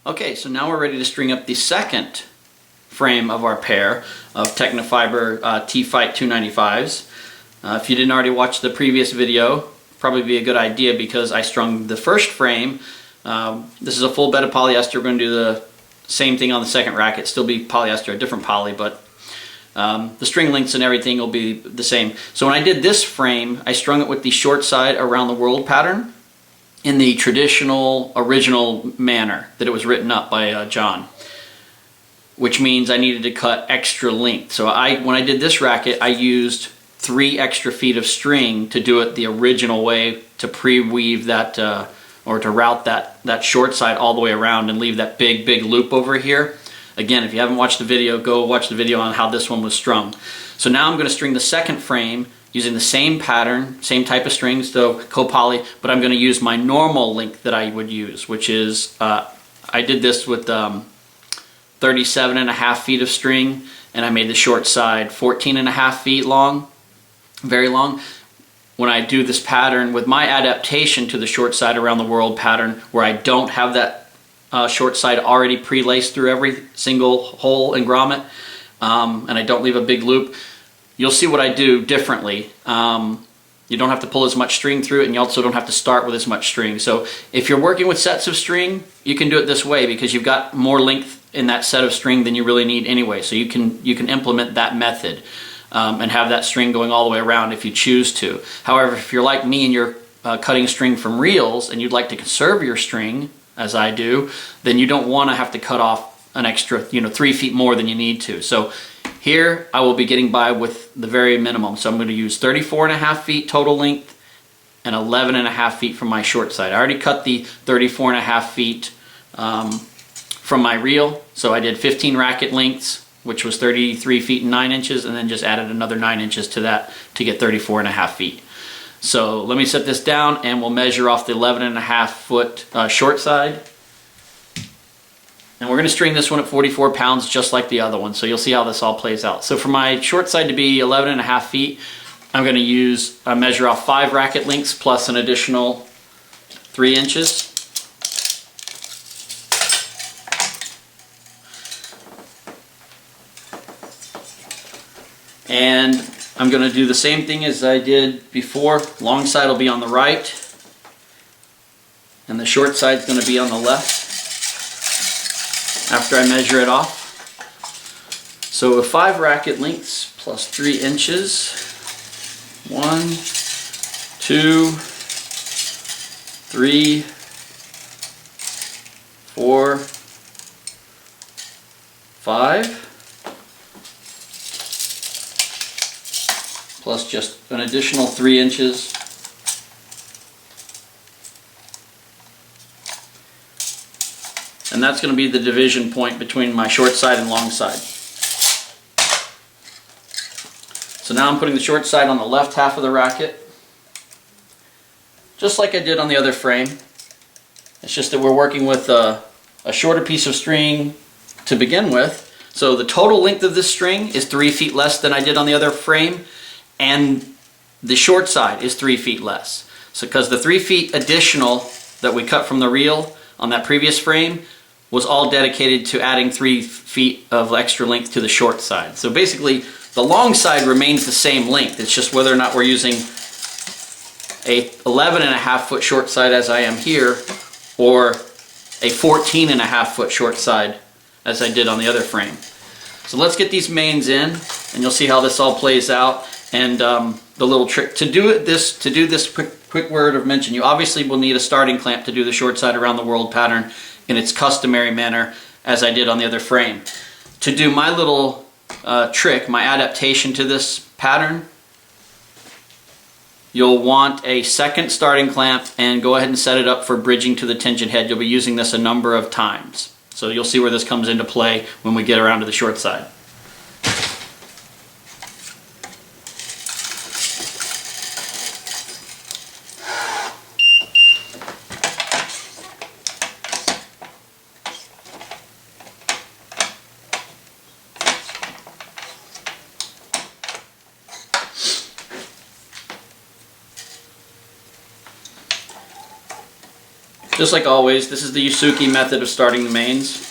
Okay, so now we're ready to string up the second frame of our pair of Tecnifibre T-Fight 295s. If you didn't already watch the previous video, probably be a good idea because I strung the first frame. This is a full bed of polyester. We're going to do the same thing on the second racket, still be polyester, a different poly, but the string lengths and everything will be the same. So when I did this frame, I strung it with the short side around the world pattern in the traditional, original manner that it was written up by John, which means I needed to cut extra length. So when I did this racket, I used 3 extra feet of string to do it the original way, to pre-weave that, or to route that short side all the way around and leave that big loop over here. Again, if you haven't watched the video, go watch the video on how this one was strung. So now I'm going to string the second frame using the same pattern, same type of strings, so co-poly, but I'm going to use my normal length that I would use, which is, I did this with 37.5 feet of string, and I made the short side 14.5 feet long, very long. When I do this pattern with my adaptation to the short side around the world pattern, where I don't have that short side already pre-laced through every single hole and grommet, and I don't leave a big loop, you'll see what I do differently. You don't have to pull as much string through it, and you also don't have to start with as much string. So if you're working with sets of string, you can do it this way because you've got more length in that set of string than you really need anyway. So you can implement that method and have that string going all the way around if you choose to. However, if you're like me and you're cutting string from reels and you'd like to conserve your string, as I do, then you don't want to have to cut off an extra 3 feet more than you need to. So here I will be getting by with the very minimum. So I'm going to use 34.5 feet total length and 11.5 feet from my short side. I already cut the 34.5 feet from my reel. So I did 15 racket lengths, which was 33 feet and 9 inches, and then just added another 9 inches to that to get 34.5 feet. So let me set this down and we'll measure off the 11.5 foot short side. And we're going to string this one at 44 pounds just like the other one, so you'll see how this all plays out. So for my short side to be 11.5 feet, I'm going to use measure off 5 racket lengths plus an additional 3 inches. And I'm going to do the same thing as I did before. Long side will be on the right, and the short side is going to be on the left after I measure it off. So with 5 racket lengths plus 3 inches, 1, 2, 3, 4, 5, plus just an additional 3 inches. And that's going to be the division point between my short side and long side. So now I'm putting the short side on the left half of the racket, just like I did on the other frame. It's just that we're working with a shorter piece of string to begin with. So the total length of this string is 3 feet less than I did on the other frame, and the short side is 3 feet less. So because the 3 feet additional that we cut from the reel on that previous frame was all dedicated to adding 3 feet of extra length to the short side. So basically, the long side remains the same length. It's just whether or not we're using a 11.5 foot short side as I am here, or a 14.5 foot short side as I did on the other frame. So let's get these mains in, and you'll see how this all plays out. And the little trick to do this quick word of mention, you obviously will need a starting clamp to do the short side around the world pattern in its customary manner as I did on the other frame. To do my little trick, my adaptation to this pattern, you'll want a second starting clamp and go ahead and set it up for bridging to the tension head. You'll be using this a number of times. So you'll see where this comes into play when we get around to the short side. Just like always, this is the Yusuke method of starting the mains.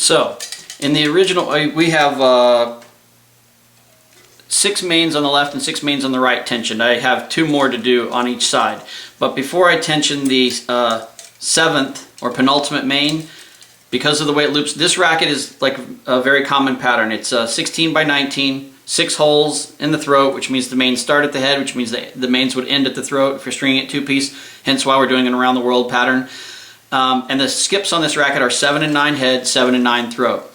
So in the original, we have 6 mains on the left and 6 mains on the right tensioned. I have 2 more to do on each side. But before I tension the 7th or penultimate main, because of the way it loops, this racket is like a very common pattern. It's 16 by 19, 6 holes in the throat, which means the mains start at the head, which means the mains would end at the throat if you're stringing it 2-piece, hence why we're doing an around the world pattern. And the skips on this racket are 7 and 9 head, 7 and 9 throat.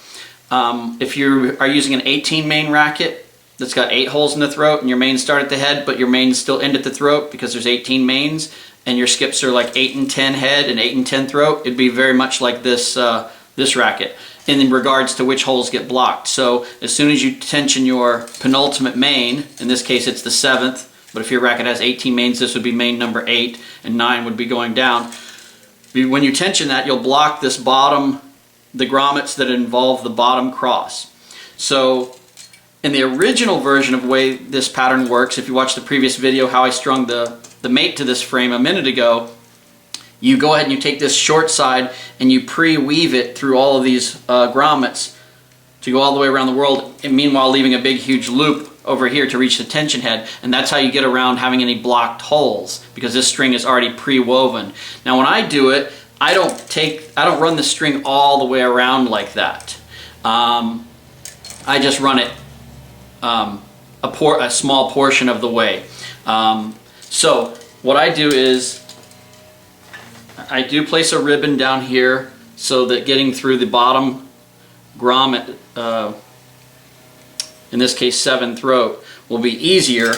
If you are using an 18 main racket that's got 8 holes in the throat and your mains start at the head but your mains still end at the throat because there's 18 mains, and your skips are like 8 and 10 head and 8 and 10 throat, it'd be very much like this this racket in regards to which holes get blocked. So as soon as you tension your penultimate main, in this case it's the 7th, but if your racket has 18 mains, this would be main number 8 and 9 would be going down. When you tension that, you'll block this bottom, the grommets that involve the bottom cross. So in the original version of the way this pattern works, if you watch the previous video how I strung the mate to this frame a minute ago, you go ahead and you take this short side and you pre-weave it through all of these grommets to go all the way around the world, and meanwhile leaving a big huge loop over here to reach the tension head, and that's how you get around having any blocked holes, because this string is already pre-woven. Now when I do it, I don't run the string all the way around like that. I just run it a small portion of the way. So what I do is I do place a ribbon down here so that getting through the bottom grommet, in this case 7 throat, will be easier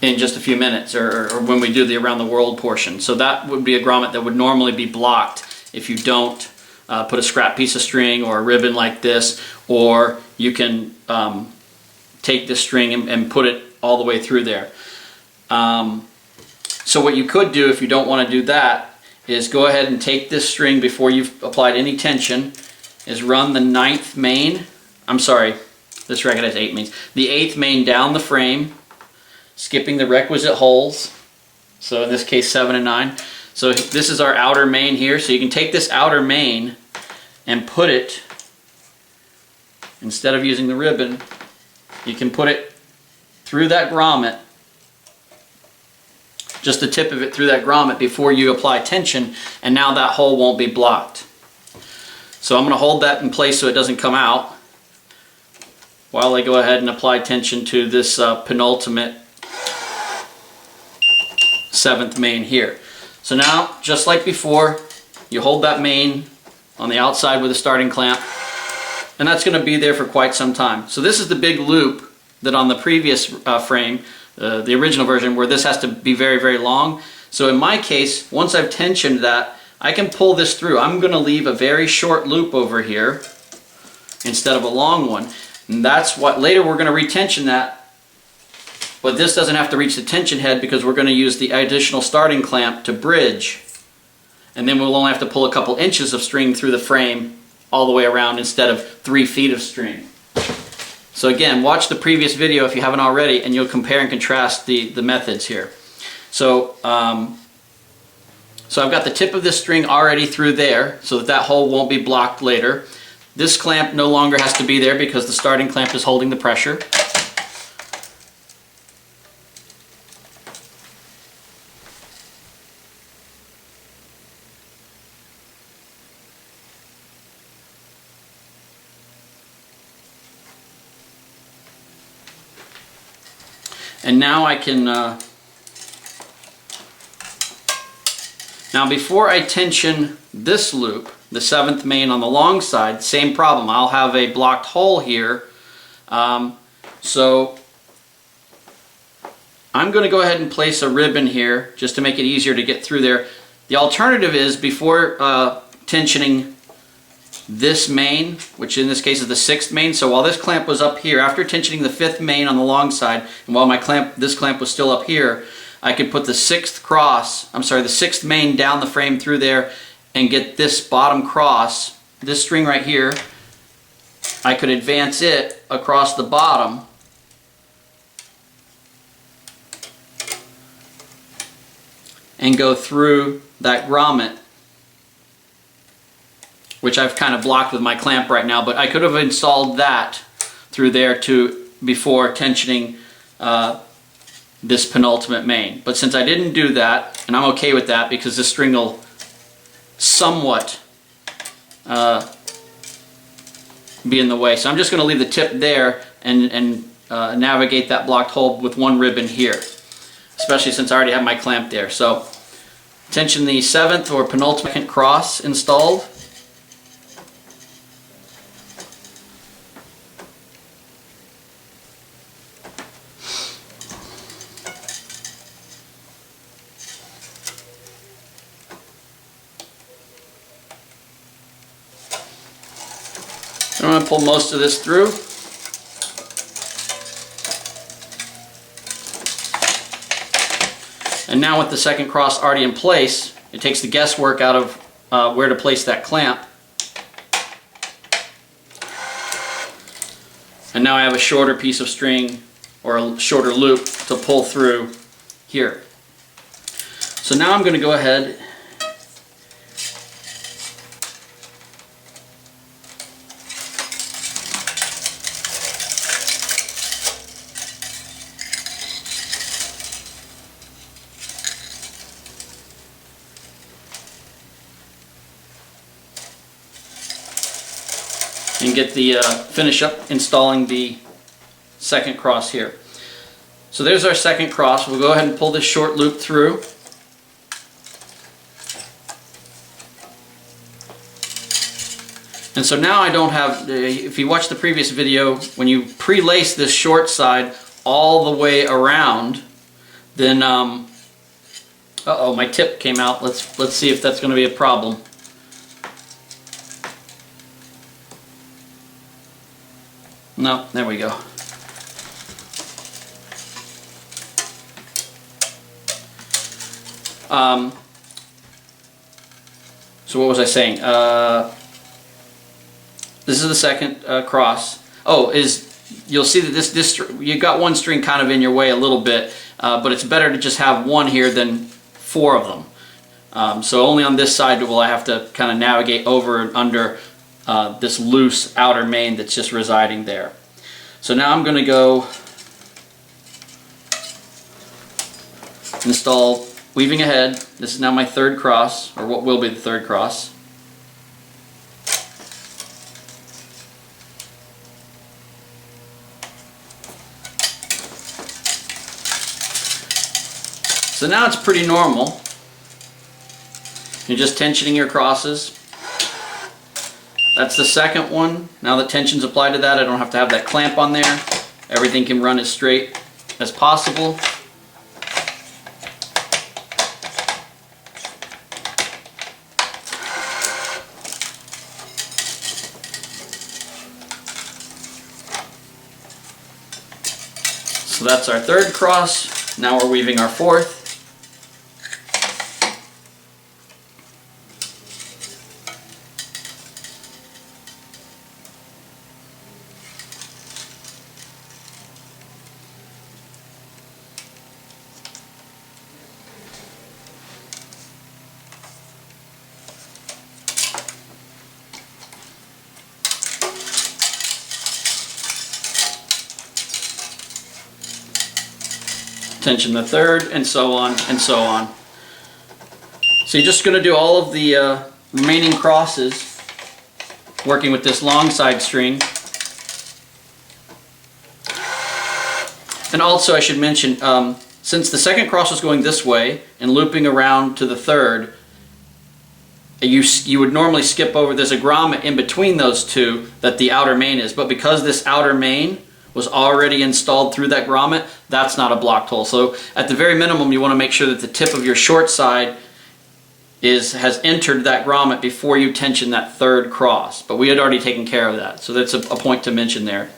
in just a few minutes, or when we do the around the world portion. So that would be a grommet that would normally be blocked if you don't put a scrap piece of string or a ribbon like this, or you can take the string and put it all the way through there. So what you could do if you don't want to do that is go ahead and take this string before you've applied any tension, is run the 9th main, I'm sorry, this racket has 8 mains, the 8th main down the frame, skipping the requisite holes, so in this case 7 and 9. So this is our outer main here, so you can take this outer main and put it, instead of using the ribbon, you can put it through that grommet, just the tip of it through that grommet before you apply tension, and now that hole won't be blocked. So I'm going to hold that in place so it doesn't come out while I go ahead and apply tension to this penultimate 7th main here. So now, just like before, you hold that main on the outside with a starting clamp, and that's going to be there for quite some time. So this is the big loop that on the previous frame, the original version, where this has to be very, very long. So in my case, once I've tensioned that, I can pull this through. I'm going to leave a very short loop over here instead of a long one. And that's what, later we're going to retension that, but this doesn't have to reach the tension head because we're going to use the additional starting clamp to bridge. And then we'll only have to pull a couple inches of string through the frame all the way around instead of 3 feet of string. So again, watch the previous video if you haven't already, and you'll compare and contrast the methods here. So, so I've got the tip of this string already through there so that hole won't be blocked later. This clamp no longer has to be there because the starting clamp is holding the pressure. And now I can, now before I tension this loop, the 7th main on the long side, same problem. I'll have a blocked hole here. So I'm going to go ahead and place a ribbon here just to make it easier to get through there. The alternative is, before tensioning this main, which in this case is the 6th main, so while this clamp was up here, after tensioning the 5th main on the long side, and while this clamp was still up here, I could put the 6th main down the frame through there and get this bottom cross, this string right here, I could advance it across the bottom and go through that grommet which I've kind of blocked with my clamp right now, but I could have installed that through there before tensioning this penultimate main. But since I didn't do that, and I'm okay with that because this string will somewhat be in the way. So I'm just going to leave the tip there and navigate that blocked hole with one ribbon here, especially since I already have my clamp there. So tension the 7th or penultimate cross installed. I'm going to pull most of this through. And now with the second cross already in place, it takes the guesswork out of where to place that clamp. And now I have a shorter piece of string or a shorter loop to pull through here. So now I'm going to go ahead and get the finish up installing the second cross here. So there's our second cross. We'll go ahead and pull this short loop through. And so now I don't have, if you watch the previous video, when you pre-lace this short side all the way around, then uh-oh, my tip came out. Let's see if that's going to be a problem. No, there we go. So what was I saying? This is the second cross. Oh, you'll see that this you got one string kind of in your way a little bit, but it's better to just have one here than 4 of them. So only on this side will I have to kind of navigate over and under this loose outer main that's just residing there. So now I'm going to go install weaving ahead. This is now my third cross, or what will be the third cross. So now it's pretty normal. You're just tensioning your crosses. That's the second one. Now that tension's applied to that, I don't have to have that clamp on there. Everything can run as straight as possible. So that's our third cross. Now we're weaving our fourth. Tension the third, and so on and so on. So you're just going to do all of the remaining crosses working with this long side string. And also I should mention, since the second cross was going this way and looping around to the third, you would normally skip over, there's a grommet in between those two that the outer main is, but because this outer main was already installed through that grommet, that's not a blocked hole. So at the very minimum, you want to make sure that the tip of your short side has entered that grommet before you tension that third cross. But we had already taken care of that, so that's a point to mention there.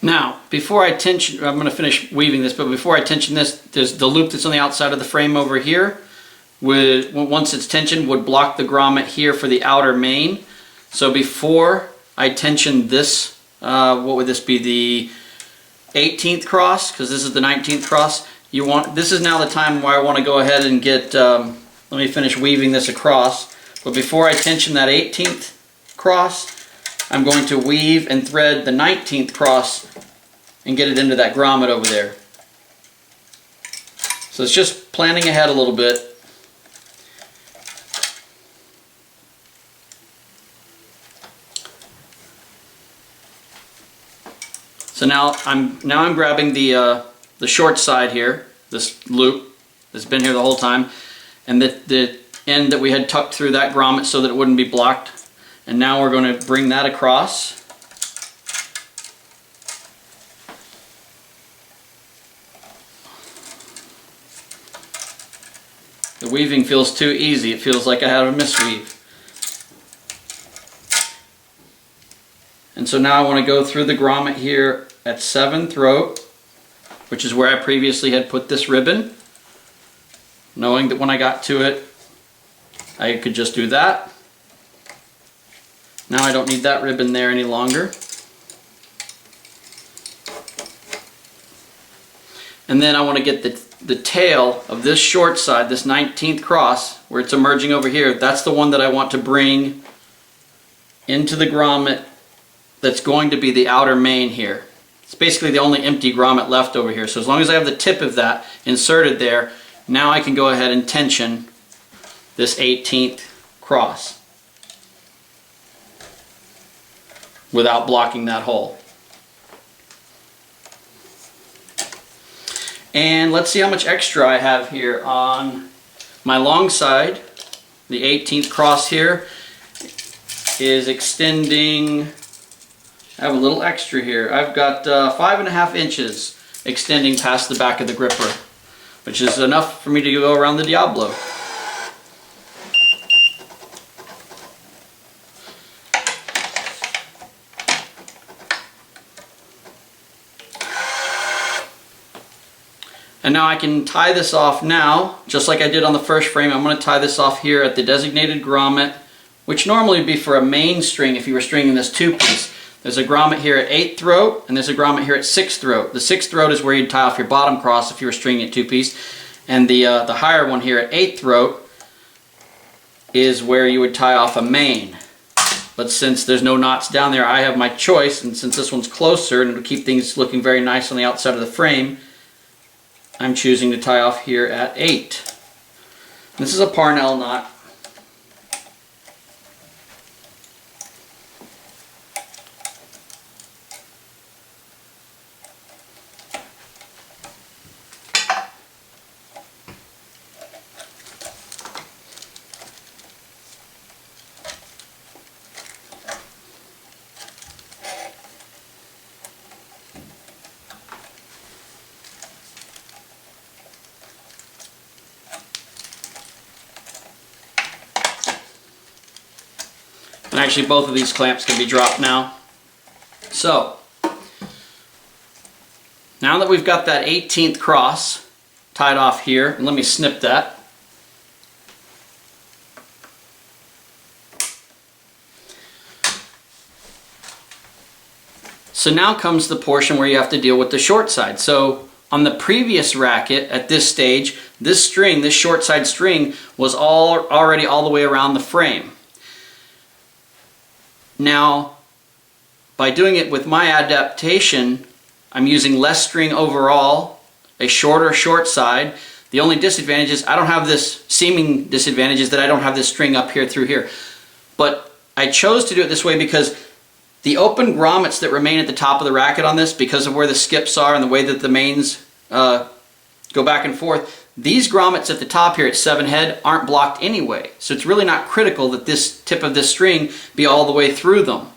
Now, before I tension, I'm going to finish weaving this, but before I tension this, there's the loop that's on the outside of the frame over here. Once it's tensioned, would block the grommet here for the outer main. So before I tension this, what would this be, the 18th cross, because this is the 19th cross. This is now the time where I want to go ahead and get, let me finish weaving this across. But before I tension that 18th cross, I'm going to weave and thread the 19th cross and get it into that grommet over there. So it's just planning ahead a little bit. So now I'm grabbing the short side here, this loop that's been here the whole time, and the end that we had tucked through that grommet so that it wouldn't be blocked. And now we're going to bring that across. The weaving feels too easy. It feels like I have a misweave. And so now I want to go through the grommet here at 7 throat, which is where I previously had put this ribbon, knowing that when I got to it, I could just do that. Now I don't need that ribbon there any longer. And then I want to get the tail of this short side, this 19th cross, where it's emerging over here. That's the one that I want to bring into the grommet that's going to be the outer main here. It's basically the only empty grommet left over here. So as long as I have the tip of that inserted there, now I can go ahead and tension this 18th cross without blocking that hole. And let's see how much extra I have here on my long side. The 18th cross here is extending. I have a little extra here. I've got 5.5 inches extending past the back of the gripper, which is enough for me to go around the Diablo. And now I can tie this off now, just like I did on the first frame. I'm going to tie this off here at the designated grommet, which normally would be for a main string if you were stringing this 2-piece. There's a grommet here at 8th throat, and there's a grommet here at 6th throat. The 6th throat is where you'd tie off your bottom cross if you were stringing it 2-piece, and the higher one here at 8th throat is where you would tie off a main. But since there's no knots down there, I have my choice, and since this one's closer and it'll keep things looking very nice on the outside of the frame, I'm choosing to tie off here at 8. This is a Parnell knot. And actually both of these clamps can be dropped now. So, now that we've got that 18th cross tied off here, and let me snip that. So now comes the portion where you have to deal with the short side. So on the previous racket at this stage, this string, this short side string, was already all the way around the frame. Now, by doing it with my adaptation, I'm using less string overall, a shorter short side. The only disadvantage is I don't have this seaming disadvantage is that I don't have this string up here through here. But I chose to do it this way because the open grommets that remain at the top of the racket on this, because of where the skips are and the way that the mains go back and forth, these grommets at the top here at 7 head aren't blocked anyway. So it's really not critical that this tip of this string be all the way through them.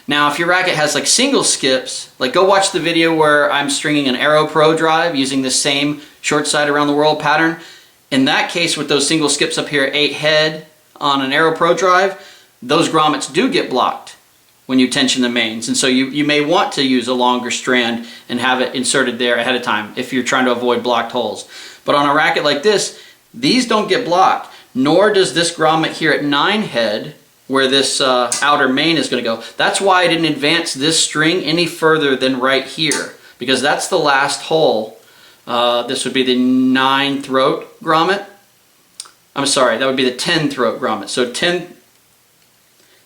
Now if your racket has like single skips, like go watch the video where I'm stringing an Aero Pro drive using the same short side around the world pattern. In that case with those single skips up here at 8 head on an Aero Pro drive, those grommets do get blocked. when you tension the mains. And so you may want to use a longer strand and have it inserted there ahead of time if you're trying to avoid blocked holes. But on a racket like this, these don't get blocked, nor does this grommet here at 9 head where this outer main is going to go. That's why I didn't advance this string any further than right here, because that's the last hole. This would be the 9 throat grommet. I'm sorry, that would be the 10 throat grommet. So 10.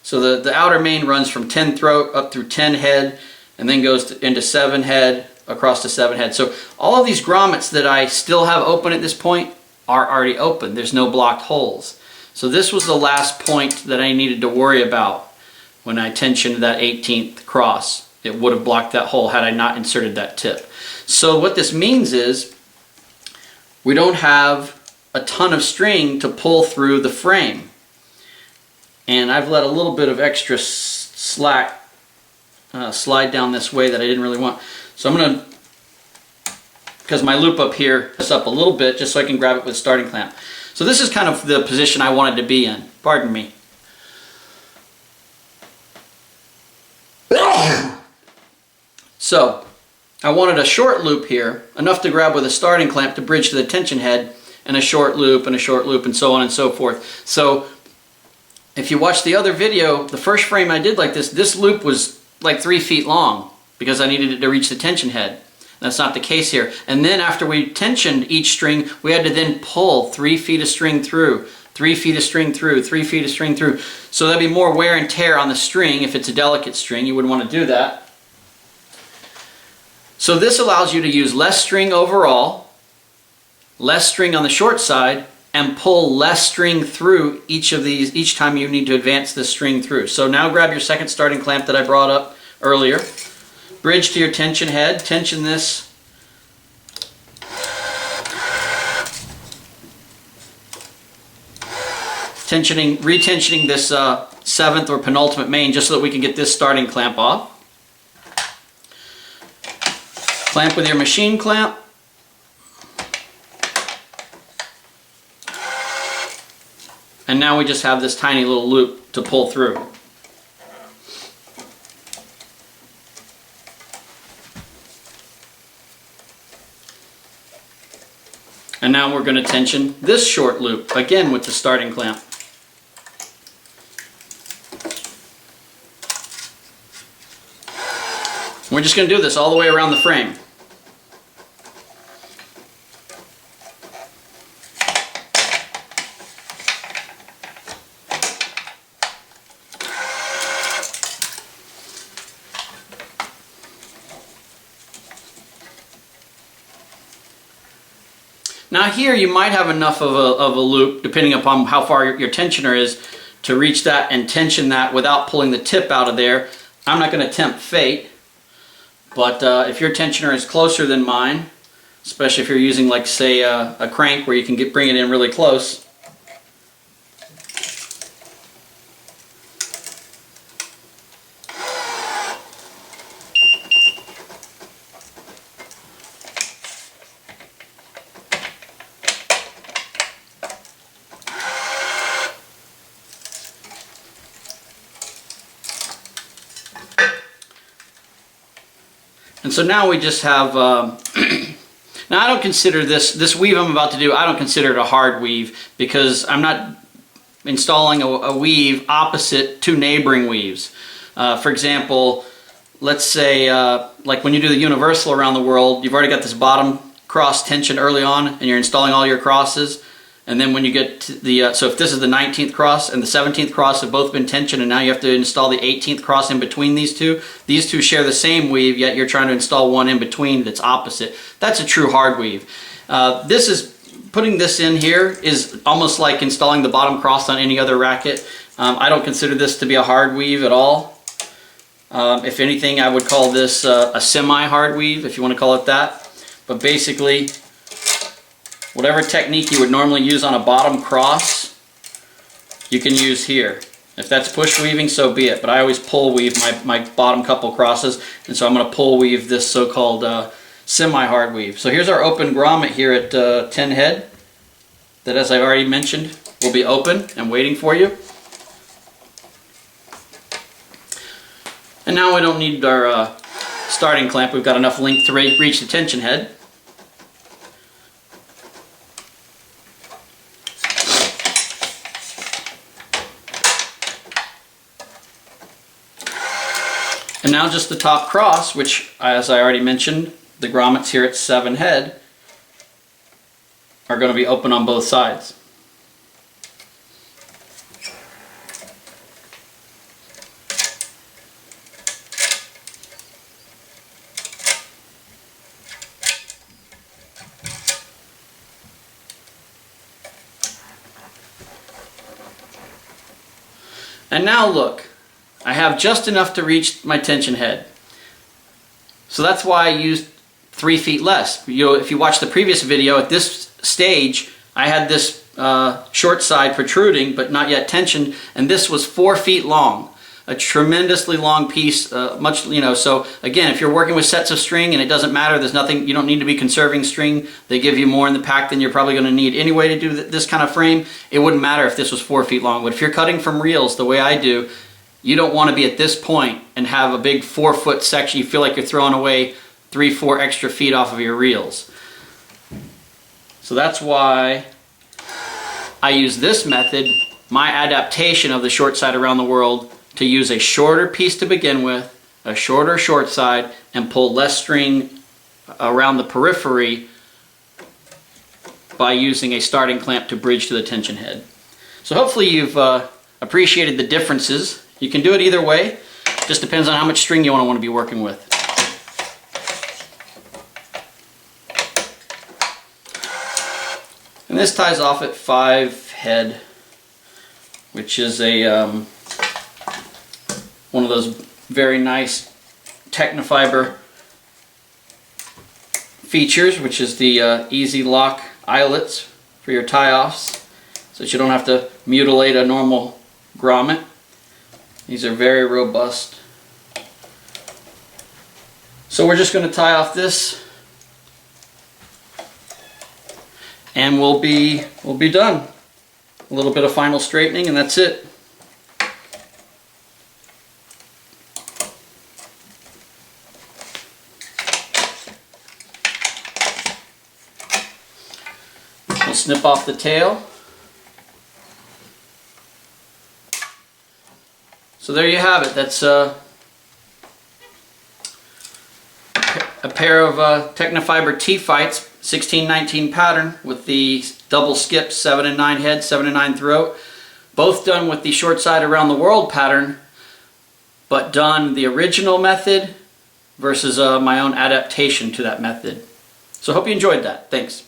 So the outer main runs from 10 throat up through 10 head, and then goes into 7 head, across to 7 head. So all of these grommets that I still have open at this point are already open. There's no blocked holes. So this was the last point that I needed to worry about when I tensioned that 18th cross. It would have blocked that hole had I not inserted that tip. So what this means is we don't have a ton of string to pull through the frame. And I've let a little bit of extra slack slide down this way that I didn't really want. So I'm going to, because my loop up here is up a little bit just so I can grab it with a starting clamp. So this is kind of the position I wanted to be in. Pardon me. So I wanted a short loop here, enough to grab with a starting clamp to bridge to the tension head, and a short loop and a short loop and so on and so forth. So if you watch the other video, the first frame I did like this loop was like 3 feet long because I needed it to reach the tension head. That's not the case here. And then after we tensioned each string, we had to then pull 3 feet of string through, 3 feet of string through, 3 feet of string through. So there'd be more wear and tear on the string. If it's a delicate string, you wouldn't want to do that. So this allows you to use less string overall, less string on the short side, and pull less string through each of these each time you need to advance this string through. So now grab your second starting clamp that I brought up earlier. Bridge to your tension head, tension this. Retensioning this 7th or penultimate main just so that we can get this starting clamp off. Clamp with your machine clamp. And now we just have this tiny little loop to pull through. And now we're going to tension this short loop, again with the starting clamp. We're just going to do this all the way around the frame. Now here you might have enough of a loop, depending upon how far your tensioner is, to reach that and tension that without pulling the tip out of there. I'm not going to tempt fate, but if your tensioner is closer than mine, especially if you're using like say a crank where you can bring it in really close, and so now we just have, now I don't consider this weave I'm about to do, I don't consider it a hard weave because I'm not installing a weave opposite two neighboring weaves. For example, let's say like when you do the universal around the world, you've already got this bottom cross tension early on and you're installing all your crosses. And then when you get to the, so if this is the 19th cross and the 17th cross have both been tensioned and now you have to install the 18th cross in between these two share the same weave, yet you're trying to install one in between that's opposite. That's a true hard weave. Putting this in here is almost like installing the bottom cross on any other racket. I don't consider this to be a hard weave at all. If anything, I would call this a semi-hard weave, if you want to call it that. But basically, whatever technique you would normally use on a bottom cross, you can use here. If that's push weaving, so be it. But I always pull weave my bottom couple crosses, and so I'm going to pull weave this so-called semi-hard weave. So here's our open grommet here at 10 head, that as I've already mentioned, will be open and waiting for you. And now we don't need our starting clamp. We've got enough length to reach the tension head. And now just the top cross, which, as I already mentioned, the grommets here at 7 head are going to be open on both sides. And now look, I have just enough to reach my tension head. So that's why I used 3 feet less. If you watch the previous video, at this stage, I had this short side protruding, but not yet tensioned, and this was 4 feet long. A tremendously long piece, so again, if you're working with sets of string and it doesn't matter, there's nothing, you don't need to be conserving string. They give you more in the pack than you're probably going to need anyway to do this kind of frame. It wouldn't matter if this was 4 feet long, but if you're cutting from reels the way I do, you don't want to be at this point and have a big 4-foot section. You feel like you're throwing away 3-4 extra feet off of your reels. So that's why I use this method, my adaptation of the short side around the world, to use a shorter piece to begin with, a shorter short side, and pull less string around the periphery by using a starting clamp to bridge to the tension head. So hopefully you've appreciated the differences. You can do it either way, just depends on how much string you want to be working with. And this ties off at 5 head, which is a one of those very nice Tecnifibre features, which is the easy lock eyelets for your tie-offs, so that you don't have to mutilate a normal grommet. These are very robust. So we're just going to tie off this, and we'll be done. A little bit of final straightening, and that's it. We'll snip off the tail. So there you have it. That's a pair of Tecnifibre T-Fights 1619 pattern with the double skip 7 and 9 head, 7 and 9 throat. Both done with the short side around the world pattern, but done the original method versus my own adaptation to that method. So I hope you enjoyed that. Thanks.